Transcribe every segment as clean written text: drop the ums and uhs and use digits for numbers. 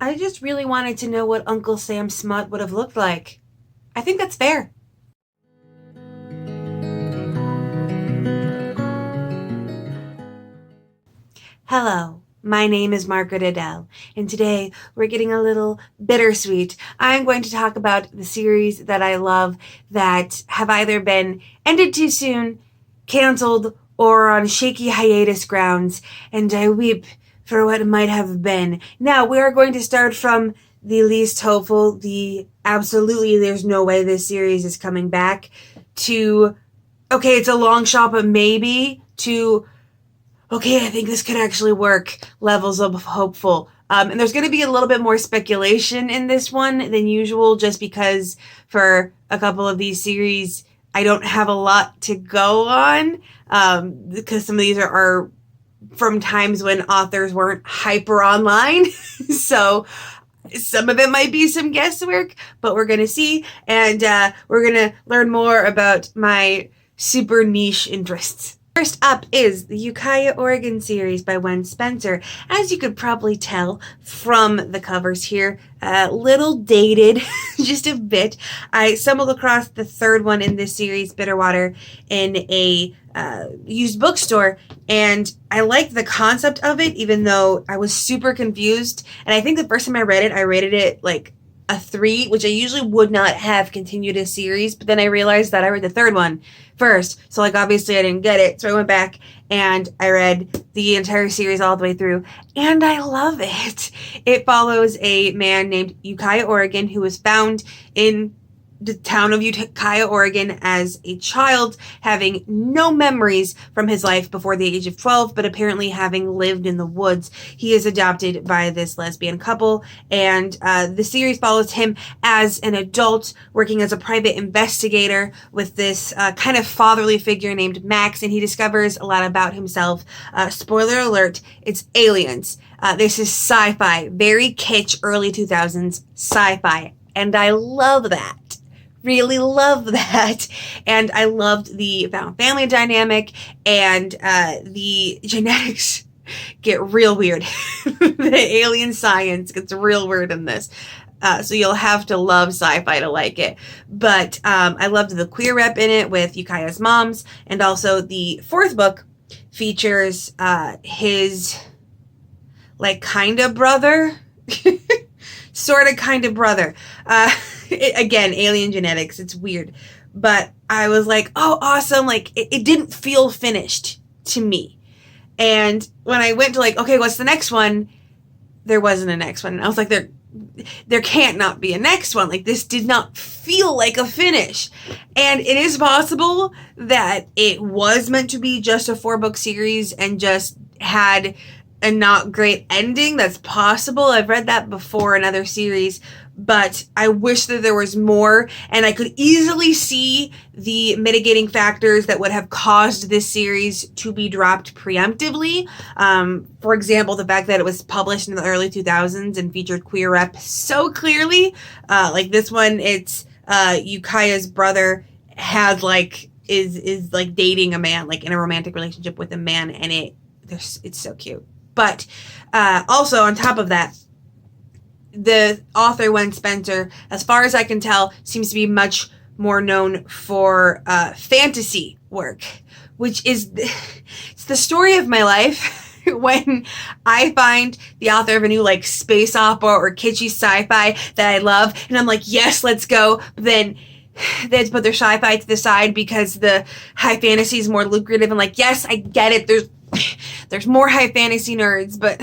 I just really wanted to know what Uncle Sam's smut would have looked like. I think that's fair. Hello, my name is Margaret Adele, and today we're getting a little bittersweet. I'm going to talk about the series that I love that have either been ended too soon, canceled, or on shaky hiatus grounds, and I weep for what might have been. Now, we are going to start from the least hopeful, the absolutely there's no way this series is coming back, to, okay, it's a long shot, but maybe, to, okay, I think this could actually work, levels of hopeful. And there's going to be a little bit more speculation in this one than usual, just because for a couple of these series, I don't have a lot to go on, because some of these are from times when authors weren't hyper online. So some of it might be some guesswork, but we're going to see. And we're going to learn more about my super niche interests. First up is the Ukiah Oregon series by Wen Spencer. As you could probably tell from the covers here, a little dated, just a bit. I stumbled across the third one in this series, Bitterwater, in a used bookstore, and I liked the concept of it, even though I was super confused. And I think the first time I rated it like a 3, which I usually would not have continued a series, but then I realized that I read the third one first, so like obviously I didn't get it, so I went back and I read the entire series all the way through, and I love it. It follows a man named Ukiah Oregon who was found in the town of Ukiah, Oregon as a child, having no memories from his life before the age of 12, but apparently having lived in the woods. He is adopted by this lesbian couple, and the series follows him as an adult working as a private investigator with this kind of fatherly figure named Max, and he discovers a lot about himself. Spoiler alert, it's aliens. This is sci-fi, very kitsch, early 2000s sci-fi, and I love that. Really love that. And I loved the found family dynamic, and the genetics get real weird. The alien science gets real weird in this. So you'll have to love sci-fi to like it. But I loved the queer rep in it with Ukiah's moms, and also the fourth book features his like kind of brother. Sort of kind of brother. Again, alien genetics, it's weird. But I was like, oh, awesome. Like, it didn't feel finished to me. And when I went to like, okay, what's the next one? There wasn't a next one. And I was like, there can't not be a next one. Like, this did not feel like a finish. And it is possible that it was meant to be just a 4-book series and just had a not great ending. That's possible. I've read that before in other series, but I wish that there was more, and I could easily see the mitigating factors that would have caused this series to be dropped preemptively. For example, the fact that it was published in the early 2000s and featured queer rep so clearly. Like this one, it's Ukiah's brother had like is like dating a man, like in a romantic relationship with a man, and it's so cute. But also, on top of that, the author, Wen Spencer, as far as I can tell, seems to be much more known for fantasy work, which is it's the story of my life. When I find the author of a new like space opera or kitschy sci-fi that I love, and I'm like, yes, let's go. But then they have to put their sci-fi to the side because the high fantasy is more lucrative. And like, yes, I get it. There's more high fantasy nerds, but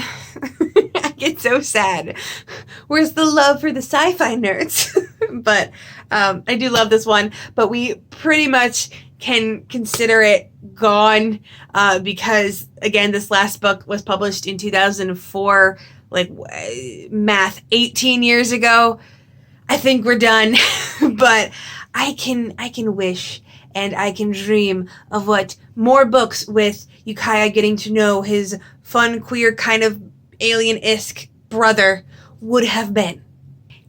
I get so sad. Where's the love for the sci-fi nerds? But I do love this one, but we pretty much can consider it gone because, again, this last book was published in 2004, like math, 18 years ago. I think we're done, but I can wish and I can dream of what more books with Ukiah getting to know his fun, queer, kind of alien-esque brother would have been.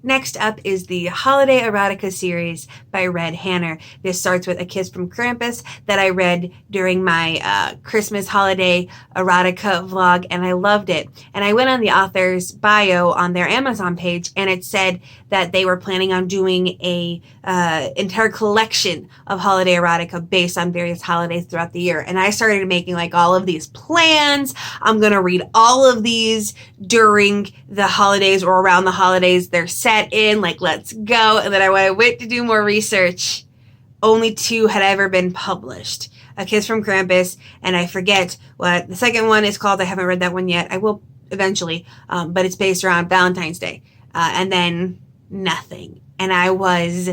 Next up is the Holiday Erotica series by Red Hanner. This starts with A Kiss from Krampus that I read during my Christmas holiday erotica vlog, and I loved it. And I went on the author's bio on their Amazon page, and it said that they were planning on doing a entire collection of holiday erotica based on various holidays throughout the year. And I started making like all of these plans. I'm gonna read all of these during the holidays or around the holidays they're set in, like, let's go. And then when I went to do more research, only 2 had ever been published. A Kiss from Krampus, and I forget what the second one is called. I haven't read that one yet. I will eventually, but it's based around Valentine's Day. And then nothing. And I was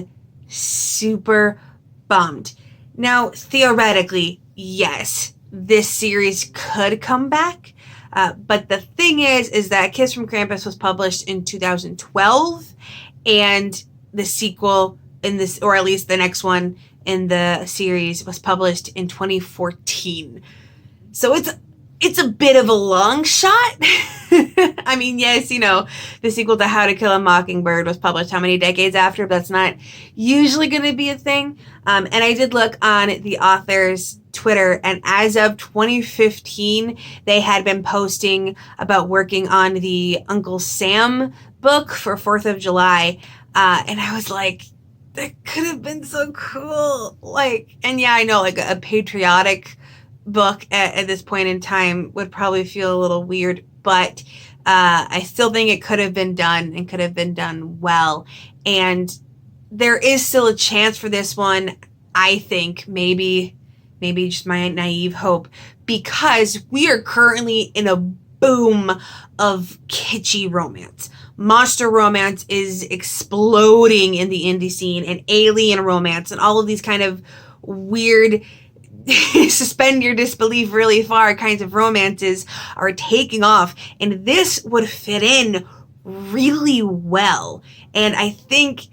super bummed. Now, theoretically, yes, this series could come back. But the thing is that Kiss from Krampus was published in 2012, and the sequel in this, or at least the next one in the series, was published in 2014. So it's a bit of a long shot. I mean, yes, you know, the sequel to How to Kill a Mockingbird was published how many decades after, but that's not usually going to be a thing. And I did look on the author's Twitter, and as of 2015, they had been posting about working on the Uncle Sam book for 4th of July. And I was like, that could have been so cool. Like, and yeah, I know, like a patriotic book at this point in time would probably feel a little weird, but I still think it could have been done and could have been done well. And there is still a chance for this one, I think, maybe just my naive hope, because we are currently in a boom of kitschy romance. Monster romance is exploding in the indie scene, and alien romance and all of these kind of weird suspend your disbelief really far kinds of romances are taking off, and this would fit in really well. And I think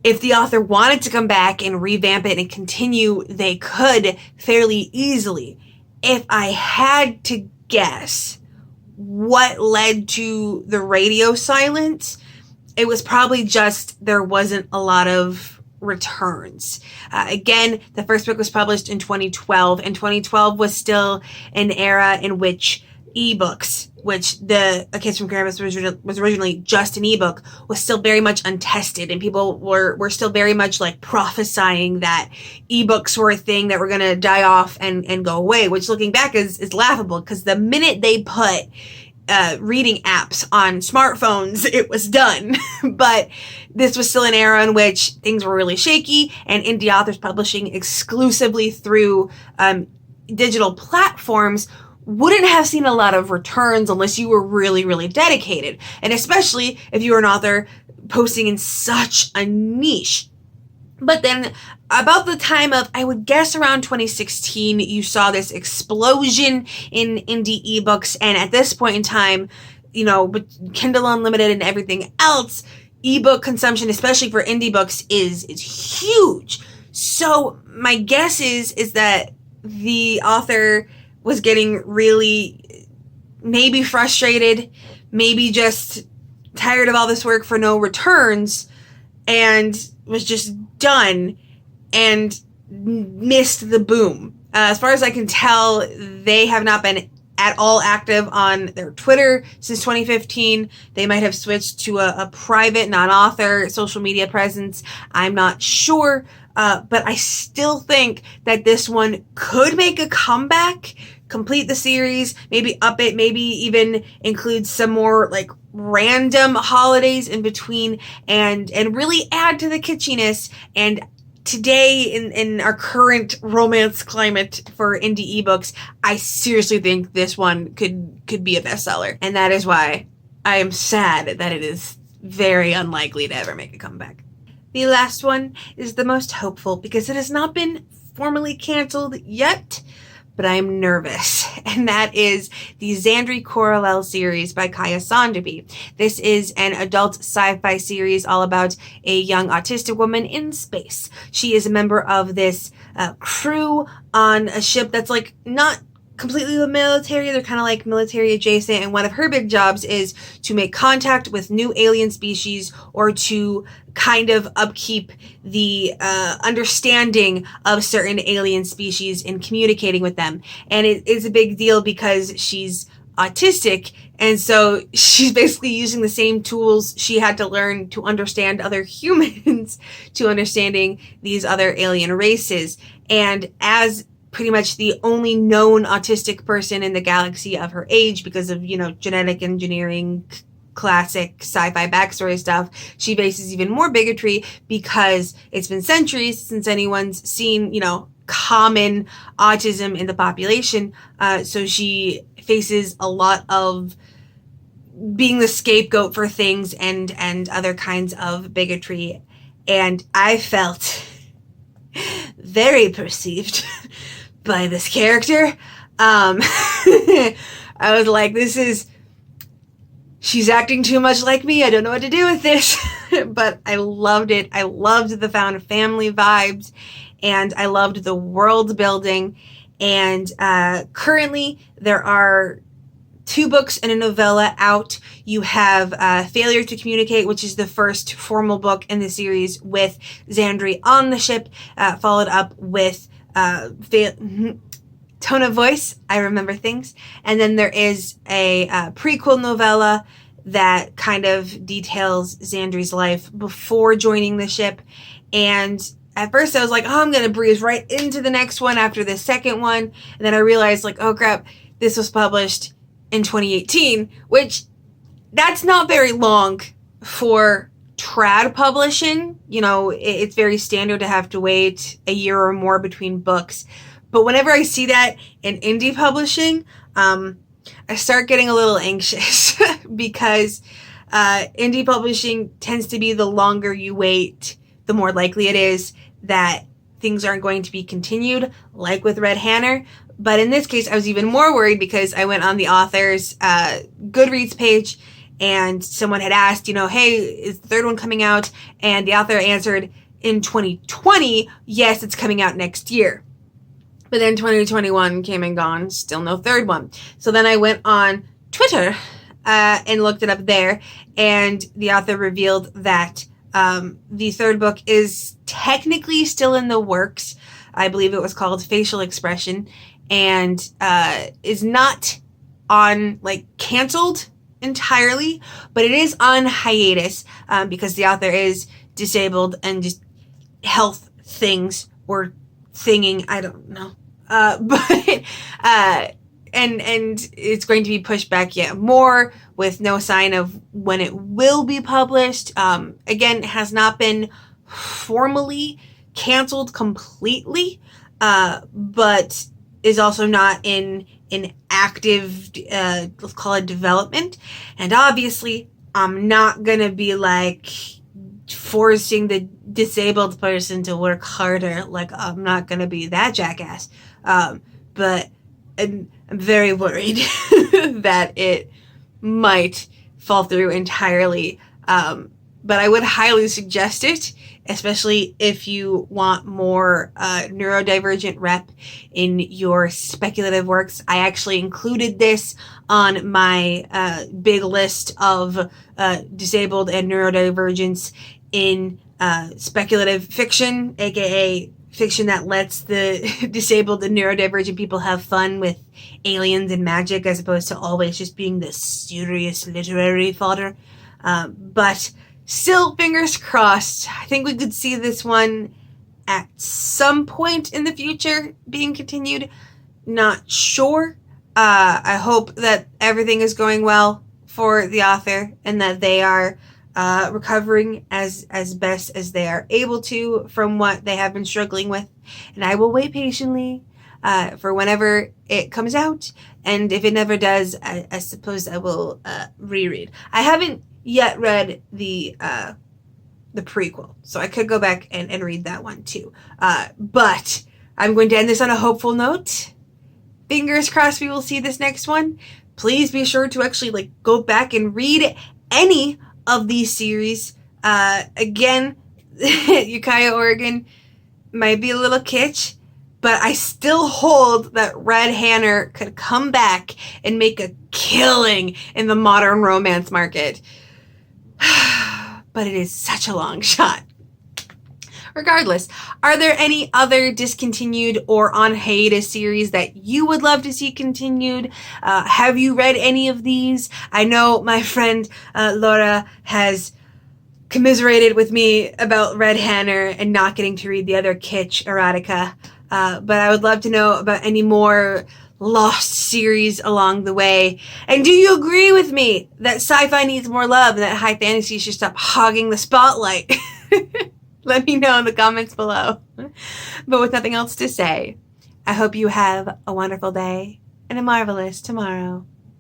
if the author wanted to come back and revamp it and continue, they could fairly easily. If I had to guess what led to the radio silence, it was probably just there wasn't a lot of returns. Again, the first book was published in 2012, and 2012 was still an era in which ebooks, which the A Kiss from Krampus was originally just an ebook, was still very much untested, and people were still very much like prophesying that ebooks were a thing that were going to die off and go away, which looking back is laughable, because the minute they put reading apps on smartphones, it was done. But this was still an era in which things were really shaky, and indie authors publishing exclusively through digital platforms wouldn't have seen a lot of returns unless you were really, really dedicated. And especially if you were an author posting in such a niche. But then about the time of, I would guess around 2016, you saw this explosion in indie ebooks. And at this point in time, you know, with Kindle Unlimited and everything else, ebook consumption, especially for indie books, is huge. So my guess is that the author was getting really maybe frustrated, maybe just tired of all this work for no returns, and was just done and missed the boom. As far as I can tell, they have not been at all active on their Twitter since 2015. They might have switched to a private, non-author social media presence. I'm not sure, but I still think that this one could make a comeback, complete the series, maybe up it, maybe even include some more like random holidays in between, and really add to the kitschiness. And today, in our current romance climate for indie ebooks, I seriously think this one could be a bestseller. And that is why I am sad that it is very unlikely to ever make a comeback. The last one is the most hopeful because it has not been formally canceled yet, but I'm nervous, and that is the Xander Coral series by Kaya Sonderby. This is an adult sci-fi series all about a young autistic woman in space. She is a member of this crew on a ship that's like not completely the military. They're kind of like military adjacent, and one of her big jobs is to make contact with new alien species or to kind of upkeep the understanding of certain alien species and communicating with them. And it is a big deal because she's autistic, and so she's basically using the same tools she had to learn to understand other humans to understanding these other alien races. And as pretty much the only known autistic person in the galaxy of her age, because of, genetic engineering, classic sci-fi backstory stuff, she faces even more bigotry because it's been centuries since anyone's seen, common autism in the population. So she faces a lot of being the scapegoat for things and other kinds of bigotry. And I felt very perceived by this character. I was like, she's acting too much like me. I don't know what to do with this. But I loved it. I loved the found family vibes, and I loved the world building. And currently there are 2 books and a novella out. You have Failure to Communicate, which is the first formal book in the series with Xander on the ship, followed up with Tone of Voice, I Remember Things. And then there is a prequel novella that kind of details Xander's life before joining the ship. And at first I was like, I'm going to breeze right into the next one after the second one. And then I realized, oh crap, this was published in 2018, which that's not very long for trad publishing. It's very standard to have to wait a year or more between books. But whenever I see that in indie publishing, I start getting a little anxious because indie publishing tends to be the longer you wait, the more likely it is that things aren't going to be continued, like with Red Hanner. But in this case, I was even more worried because I went on the author's Goodreads page, and someone had asked, hey, is the 3rd one coming out? And the author answered, in 2020, yes, it's coming out next year. But then 2021 came and gone, still no 3rd one. So then I went on Twitter and looked it up there, and the author revealed that the 3rd book is technically still in the works. I believe it was called Facial Expression, and is not on, canceled entirely, but it is on hiatus because the author is disabled and just health things or thinging, I don't know. But and it's going to be pushed back yet more with no sign of when it will be published. Again, it has not been formally canceled completely, but is also not in active, let's call it, development. And obviously, I'm not gonna be forcing the disabled person to work harder. I'm not gonna be that jackass. But I'm very worried that it might fall through entirely. But I would highly suggest it, especially if you want more neurodivergent rep in your speculative works. I actually included this on my big list of disabled and neurodivergence in speculative fiction, aka fiction that lets the disabled and neurodivergent people have fun with aliens and magic as opposed to always just being the serious literary fodder. But still, fingers crossed. I think we could see this one at some point in the future being continued. Not sure. I hope that everything is going well for the author and that they are recovering as best as they are able to from what they have been struggling with. And I will wait patiently for whenever it comes out. And if it never does, I suppose I will reread. I haven't yet read the prequel, so I could go back and read that one too. But I'm going to end this on a hopeful note. Fingers crossed we will see this next one. Please be sure to actually go back and read any of these series. Again, Ukiah Oregon might be a little kitsch, but I still hold that Red Hanner could come back and make a killing in the modern romance market. But it is such a long shot. Regardless, are there any other discontinued or on hiatus series that you would love to see continued? Have you read any of these? I know my friend Laura has commiserated with me about Red Hanner and not getting to read the other kitsch erotica, but I would love to know about any more lost series along the way. And do you agree with me that sci-fi needs more love and that high fantasy should stop hogging the spotlight? Let me know in the comments below. But with nothing else to say, I hope you have a wonderful day and a marvelous tomorrow.